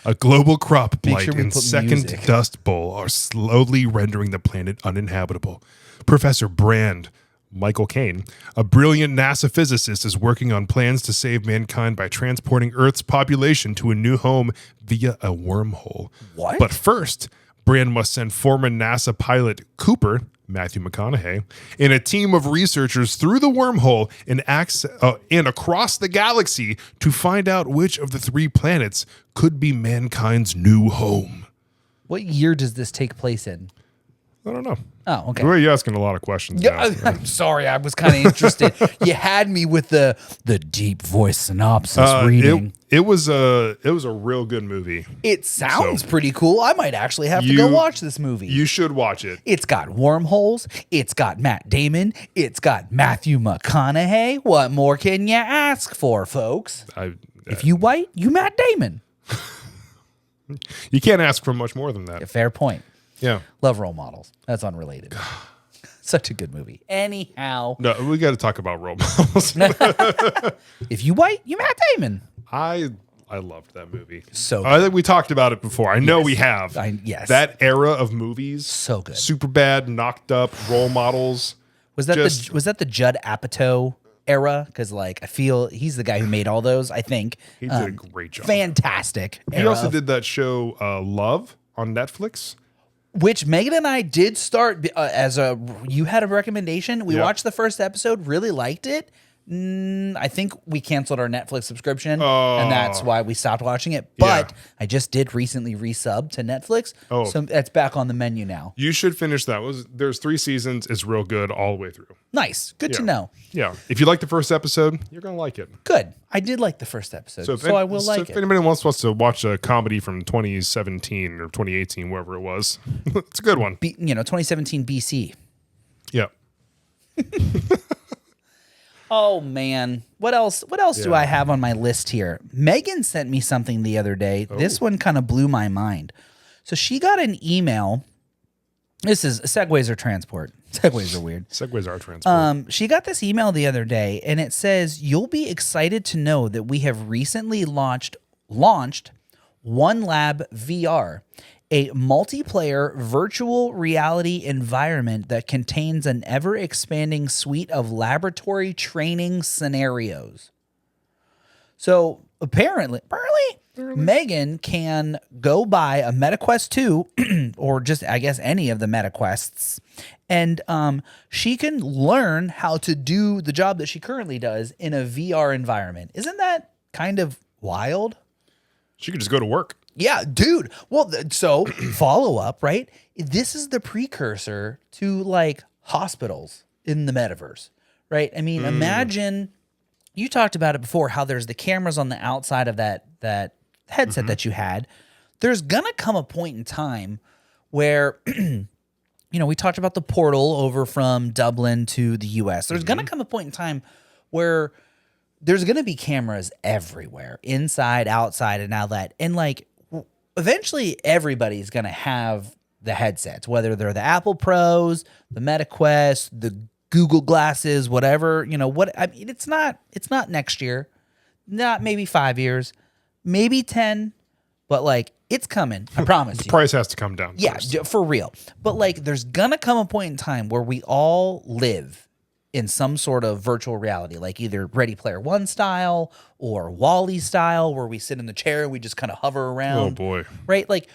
a global crop blight and second dust bowl are slowly rendering the planet uninhabitable. Professor Brand, Michael Caine, a brilliant NASA physicist, is working on plans to save mankind by transporting Earth's population to a new home via a wormhole. What? But first, Brand must send former NASA pilot Cooper, Matthew McConaughey, and a team of researchers through the wormhole and across the galaxy to find out which of the 3 planets could be mankind's new home. What year does this take place in? I don't know. Oh, okay. Well, you're asking a lot of questions. Yeah, now. I'm sorry. I was kind of interested. You had me with the deep voice synopsis reading. It was a real good movie. It sounds pretty cool. I might actually have to go watch this movie. You should watch it. It's got wormholes. It's got Matt Damon. It's got Matthew McConaughey. What more can you ask for, folks? If you white, you Matt Damon. You can't ask for much more than that. Fair point. Yeah. Love role models. That's unrelated. Such a good movie. Anyhow. No, we got to talk about role models. If you white, you Matt Damon. I loved that movie. So I think we talked about it before. I know we have. Yes. That era of movies. So good. Super bad, knocked up role models. Was that the Judd Apatow era? Because like I feel he's the guy who made all those. I think He did a great job. Fantastic. He also did that show Love on Netflix. Which Megan and I did start you had a recommendation. We watched the first episode, really liked it. I think we canceled our Netflix subscription, and that's why we stopped watching it. But I just did recently resub to Netflix, so it's back on the menu now. You should finish that. There's 3 seasons. It's real good all the way through. Nice, good to know. Yeah, if you like the first episode, you're gonna like it. Good. I did like the first episode, so I will like it. If anybody wants us to watch a comedy from 2017 or 2018, wherever it was, it's a good one. 2017 BC. Yeah. Oh man, what else do I have on my list here? Megan sent me something the other day. This one kind of blew my mind. So she got an email. This is segways or transport. Segways are weird. Segways are transport. She got this email the other day, and it says, "You'll be excited to know that we have recently launched One Lab VR, a multiplayer virtual reality environment that contains an ever-expanding suite of laboratory training scenarios." So apparently, Megan can go buy a MetaQuest 2 or just, I guess, any of the MetaQuests, and she can learn how to do the job that she currently does in a VR environment. Isn't that kind of wild? She could just go to work. Yeah, dude. Well, so follow up, right? This is the precursor to like hospitals in the metaverse, right? I mean, imagine you talked about it before, how there's the cameras on the outside of that headset that you had. There's gonna come a point in time where, we talked about the portal over from Dublin to the US. There's gonna come a point in time where there's gonna be cameras everywhere, inside, outside, and all that. And like, eventually everybody's going to have the headsets, whether they're the Apple Pros, the MetaQuest, the Google glasses, whatever, it's not next year, not maybe 5 years, maybe 10, but like it's coming. I promise you. The price has to come down. Yeah, for real. But like there's going to come a point in time where we all live in some sort of virtual reality, like either Ready Player One style or Wall-E style, where we sit in the chair and we just kind of hover around. Oh boy. Right? Like,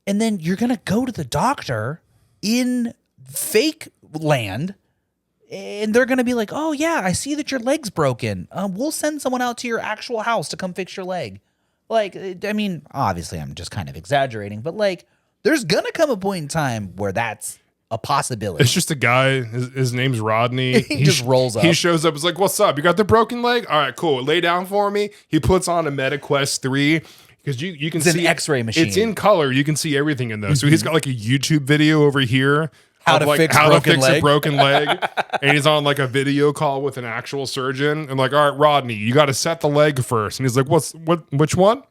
and then you're going to go to the doctor in fake land and they're going to be like, "Oh yeah, I see that your leg's broken. We'll send someone out to your actual house to come fix your leg." Like, I mean, obviously I'm just kind of exaggerating, but like there's going to come a point in time where that's a possibility. It's just a guy. His name's Rodney. He just rolls up. He shows up. It's like, "What's up? You got the broken leg? All right, cool. Lay down for me." He puts on a MetaQuest 3 because you can it's see an X-ray machine. It's in color. You can see everything in those. So he's got like a YouTube video over here. How to fix a broken leg. And he's on like a video call with an actual surgeon. And like, "All right, Rodney, you got to set the leg first." And he's like, which one?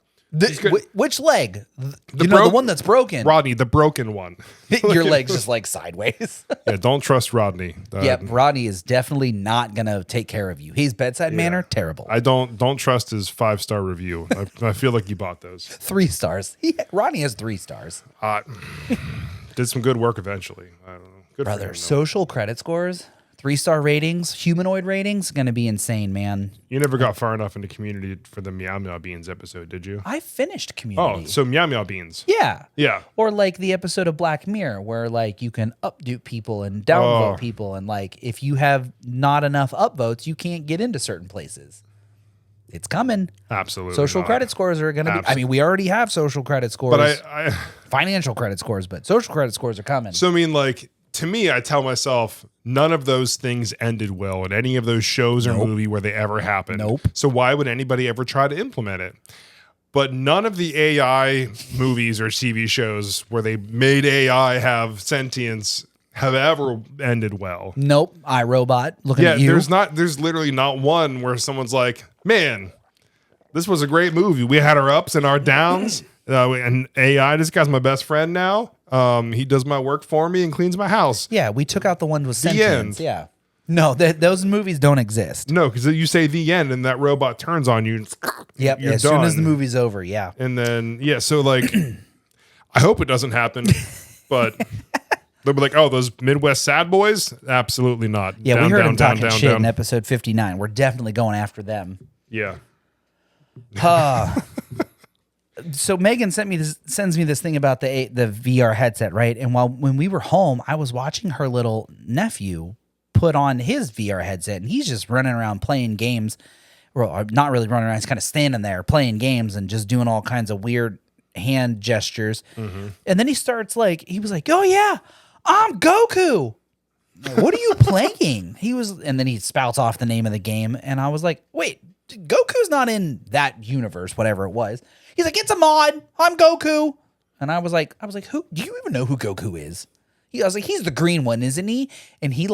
Which leg? The one that's broken. Rodney, the broken one. Your leg's just like sideways. Yeah, don't trust Rodney. Yep, Rodney is definitely not gonna take care of you. His bedside manner, terrible. I don't trust his 5-star review. I feel like you bought those. 3 stars. Rodney has 3 stars. Did some good work eventually. I don't know. Good Brother, for him, though. social credit scores, 3-star ratings, humanoid ratings, gonna be insane, man. You never got far enough into Community for the Meow Meow Beans episode, did you? I finished Community. Oh, so Meow Meow Beans. Yeah. Yeah. Or like the episode of Black Mirror where like you can upvote people and downvote people, and like if you have not enough upvotes, you can't get into certain places. It's coming. Absolutely. Social not. credit scores are going to be. I mean, we already have social credit scores. But I financial credit scores, but social credit scores are coming. So I mean, like to me, I tell myself none of those things ended well in any of those shows or movie where they ever happened. Nope. So why would anybody ever try to implement it? But none of the AI movies or TV shows where they made AI have sentience have ever ended well. Nope. iRobot. Looking at you. There's literally not one where someone's like, man, this was a great movie. We had our ups and our downs. And AI, this guy's my best friend now. He does my work for me and cleans my house. Yeah, we took out the one with The sentience. end. Yeah. No, those movies don't exist. No, because you say the end and that robot turns on you. And Yep. you're As soon as the done. movie's over, yeah. And then, yeah, so like, I hope it doesn't happen, but they'll be like, oh, those Midwest sad boys? Absolutely not. Yeah, Down, we heard down, him down, talking down, shit down. in episode 59. We're definitely going after them. Yeah. So Megan sends me this thing about the VR headset, right? And when we were home, I was watching her little nephew put on his VR headset, and he's just running around playing games. Well, not really running around; he's kind of standing there playing games and just doing all kinds of weird hand gestures. Mm-hmm. And then he starts he was like, "Oh yeah, I'm Goku." Like, what are you playing? And then he spouts off the name of the game, and I was like, "Wait, Goku's not in that universe, whatever it was." He's like, "It's a mod. I'm Goku." And I was like, "Who? Do you even know who Goku is?" I was like, "He's the green one, isn't he?" And he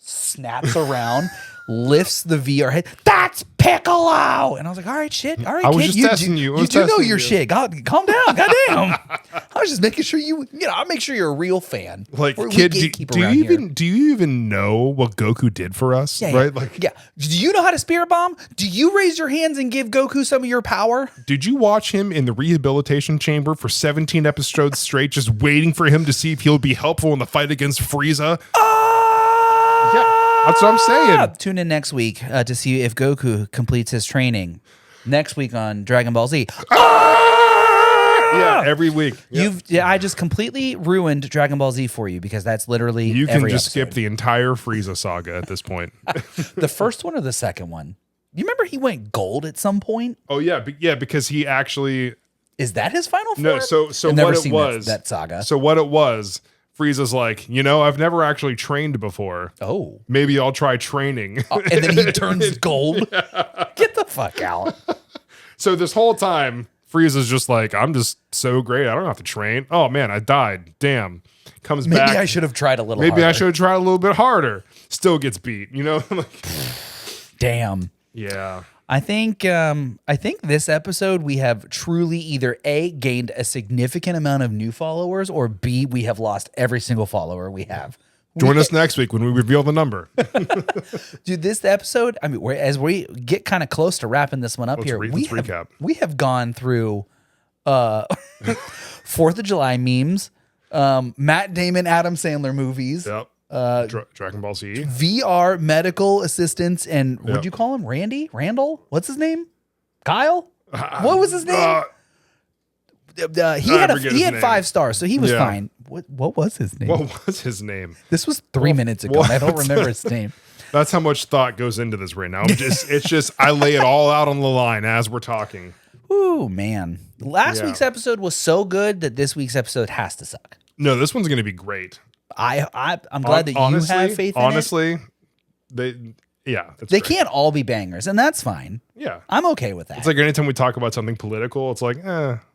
snaps around, lifts the VR head. "That's Piccolo." And I was like, "All right, shit. All right, I was kid, just testing you. I You was do know testing your you." shit. God, calm down. Goddamn. I was just making sure I'll make sure you're a real fan. Like, We kid, gatekeep do around you here. even know what Goku did for us? Yeah, right? yeah. Like, yeah. Do you know how to spirit bomb? Do you raise your hands and give Goku some of your power? did you watch him in the rehabilitation chamber for 17 episodes straight, just waiting for him to see if he'll be helpful in the fight against Frieza? Yeah, that's what I'm saying. Tune in next week to see if Goku completes his training. Next week on Dragon Ball Z. Yeah, every week. I just completely ruined Dragon Ball Z for you because that's literally You can every just episode. skip the entire Frieza saga at this point. The first one or the second one. You remember he went gold at some point? Oh yeah, because he actually Is that his final form? no. So I've never what it seen was that saga. So what it was, Frieza's like, I've never actually trained before. Oh. Maybe I'll try training. And then he turns gold. Get the fuck out. So this whole time, Frieza's just like, I'm just so great. I don't have to train. Oh man, I died. Damn. Comes Maybe back. I should have tried a little Maybe harder. I should have tried a little bit harder. Still gets beat. Damn. Yeah. I think this episode we have truly either A, gained a significant amount of new followers, or B, we have lost every single follower we have. Join us next week when we reveal the number. Dude, this episode, I mean, as we get kind of close to wrapping this one up Let's here, let's recap. we have gone through 4th of July memes, Matt Damon, Adam Sandler movies, Yep. Dragon Ball Z. VR medical assistants, and Yep. what'd you call him? Randall? What's his name? Kyle? What was his name? He I had forget his name. 5 stars, so he was Yeah. fine. What was his name? What was his name? This was 3 minutes ago, and I don't remember his name. That's how much thought goes into this right now. It's just I lay it all out on the line as we're talking. Ooh, man. Last Yeah. week's episode was so good that this week's episode has to suck. No, this one's going to be great. I'm glad that you have faith in it. honestly, They can't all be bangers, and that's fine. Yeah. I'm okay with that. It's like anytime we talk about something political, it's like,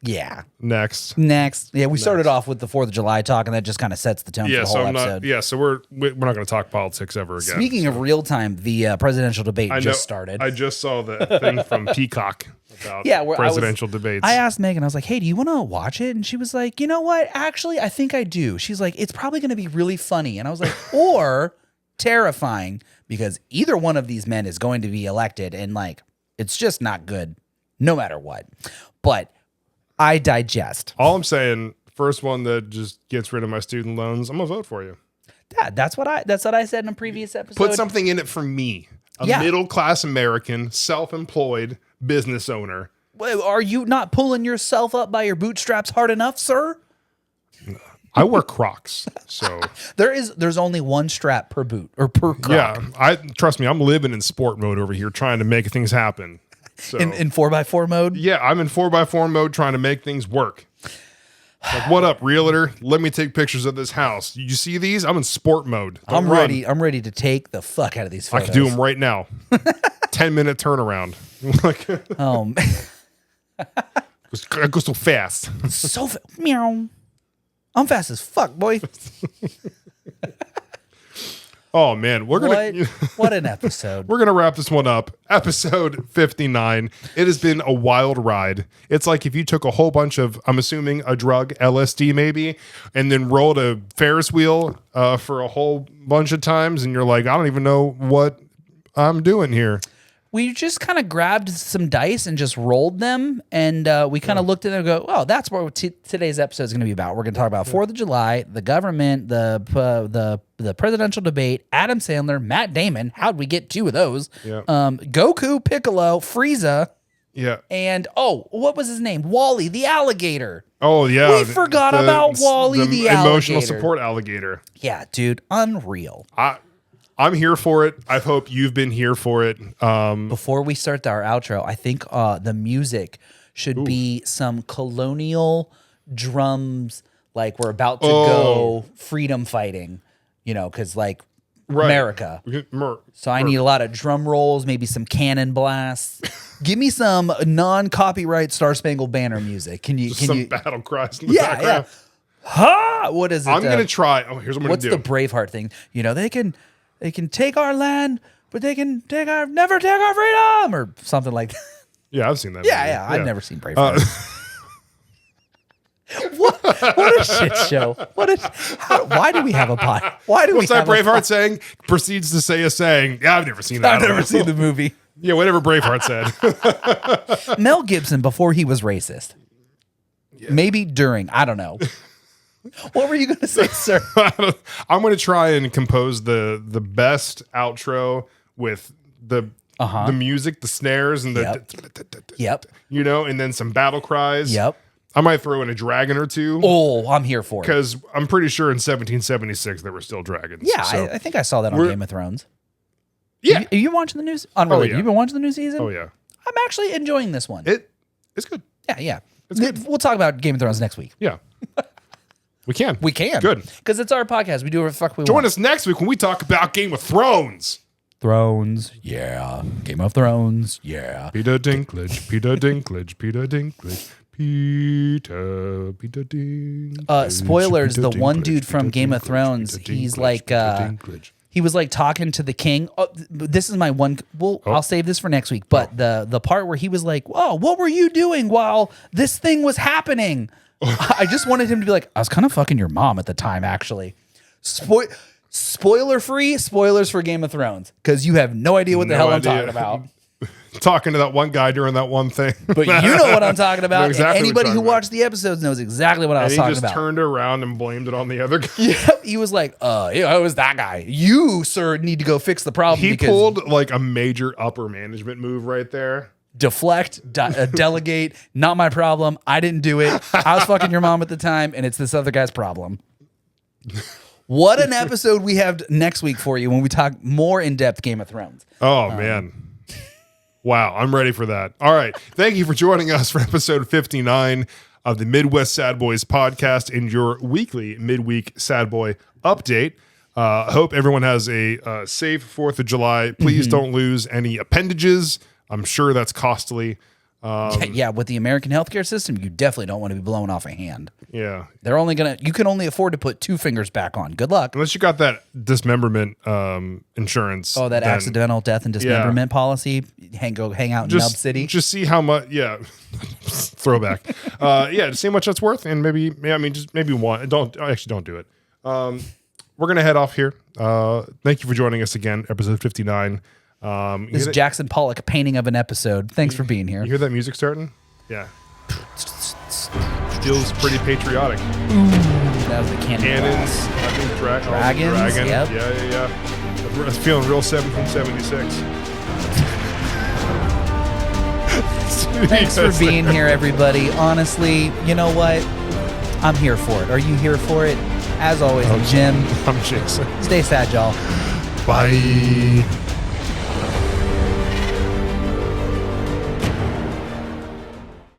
yeah. next. Next. Yeah, we started off with the 4th of July talk, and that just kind of sets the tone for Yeah, the so whole I'm episode. not. Yeah, so we're not going to talk politics ever again. Speaking of real time, the presidential debate just started. I just saw the thing from Peacock about where presidential debates. I asked Megan, I was like, hey, do you want to watch it? And she was like, you know what? Actually, I think I do. She's like, it's probably going to be really funny. And I was like, or terrifying, because either one of these men is going to be elected, and it's just not good no matter what. But I digest. All I'm saying, first one that just gets rid of my student loans, I'm going to vote for you. That's what I said in a previous episode. Put something in it for me. A middle-class American, self-employed business owner. Well, are you not pulling yourself up by your bootstraps hard enough, sir? I wear Crocs, so There's only one strap per boot or per croc. yeah. Trust me, I'm living in sport mode over here, trying to make things happen. So In 4x4 mode. yeah, I'm in 4x4 mode, trying to make things work. Like, what up, realtor? Let me take pictures of this house. You see these? I'm in sport mode. Don't run. ready. I'm ready to take the fuck out of these photos. I can do them right now. 10-minute turnaround. Like, I go so fast. Meow. I'm fast as fuck, boy. Oh man, we're gonna what an episode. We're gonna wrap this one up. Episode 59. It has been a wild ride. It's like if you took a whole bunch of, I'm assuming a drug, LSD maybe, and then rolled a Ferris wheel for a whole bunch of times, and you're like, I don't even know what I'm doing here. We just kind of grabbed some dice and just rolled them, and we kind of looked at them and go, oh, that's what today's episode is going to be about. We're going to talk about 4th of July, the government, the presidential debate, Adam Sandler, Matt Damon. How'd we get 2 of those? Yeah. Goku, Piccolo, Frieza, Yeah. and, what was his name? Wally, the alligator. Oh yeah. We forgot about Wally, the alligator. Emotional support alligator. Yeah, dude, unreal. I'm here for it. I hope you've been here for it. Before we start our outro, I think the music should be some colonial drums, like we're about to go freedom fighting, because like America. So I need a lot of drum rolls, maybe some cannon blasts. Give me some non-copyright Star Spangled Banner music. Can you some battle cries in the background? Yeah. Ha! What is it? I'm gonna try. Oh, here's what I'm gonna do. What's the Braveheart thing? They can take our land, but they can never take our freedom, or something like that. Yeah, I've seen that. Yeah. I've never seen Braveheart. What a shit show! Why do we have a pod? Why do What's we? that Braveheart saying? Proceeds to say a saying. Yeah, I've never seen that. I've never seen the movie. Yeah, whatever Braveheart said. Mel Gibson before he was racist. Yeah. Maybe during. I don't know. What were you going to say, sir? I'm going to try and compose the best outro with the music, the snares, and Yep. And then some battle cries. Yep. I might throw in a dragon or 2. Oh, I'm here for it. Because I'm pretty sure in 1776 there were still dragons. Yeah, so I think I saw that on Game of Thrones. Yeah. Are you watching the news? Unrelated. Yeah. You've been watching the new season? Oh, yeah. I'm actually enjoying this one. It's good. Yeah. It's good. We'll talk about Game of Thrones next week. Yeah. We can. Good. Because it's our podcast. We do whatever the fuck we want. Join us next week when we talk about Game of Thrones. Thrones, yeah. Game of Thrones, yeah. Peter Dinklage. Spoilers, the one dude from Game of Thrones, he's like, he was like talking to the king. Oh, this is my one. Well, I'll save this for next week. But the part where he was like, "Oh, what were you doing while this thing was happening?" I just wanted him to be like, "I was kind of fucking your mom at the time, actually." Spoiler free spoilers for Game of Thrones, because you have no idea what the hell I'm talking about. Talking to that one guy during that one thing. But you know what I'm talking about. Exactly and anybody who watched the episodes knows exactly what I was talking about. He just turned around and blamed it on the other guy. Yeah, he was like, it was that guy. You, sir, need to go fix the problem. He pulled like a major upper management move right there. Deflect, delegate, not my problem. I didn't do it. I was fucking your mom at the time, and it's this other guy's problem. What an episode we have next week for you when we talk more in-depth Game of Thrones. Oh, man. Wow, I'm ready for that. All right. Thank you for joining us for episode 59 of the Midwest Sad Boys podcast and your weekly midweek Sad Boy update. Hope everyone has a safe 4th of July. Please don't lose any appendages. I'm sure that's costly. Yeah, with the American healthcare system, you definitely don't want to be blown off a hand. Yeah. You can only afford to put 2 fingers back on. Good luck. Unless you got that dismemberment insurance. Oh, that accidental death and dismemberment policy. Hang out in Nub City. Just see how much, throwback. To see how much that's worth, and maybe one. Don't do it. We're going to head off here. Thank you for joining us again, episode 59. This is Jackson Pollock painting of an episode. Thanks for being here. You hear that music starting? Yeah. Feels pretty patriotic. That was the cannons. I think dragons. Dragon. Yep. Yeah. It's feeling real 1776. Thanks for being here, everybody. Honestly, you know what? I'm here for it. Are you here for it? As always, I'm Jim. I'm Jason. Stay sad, y'all. Bye.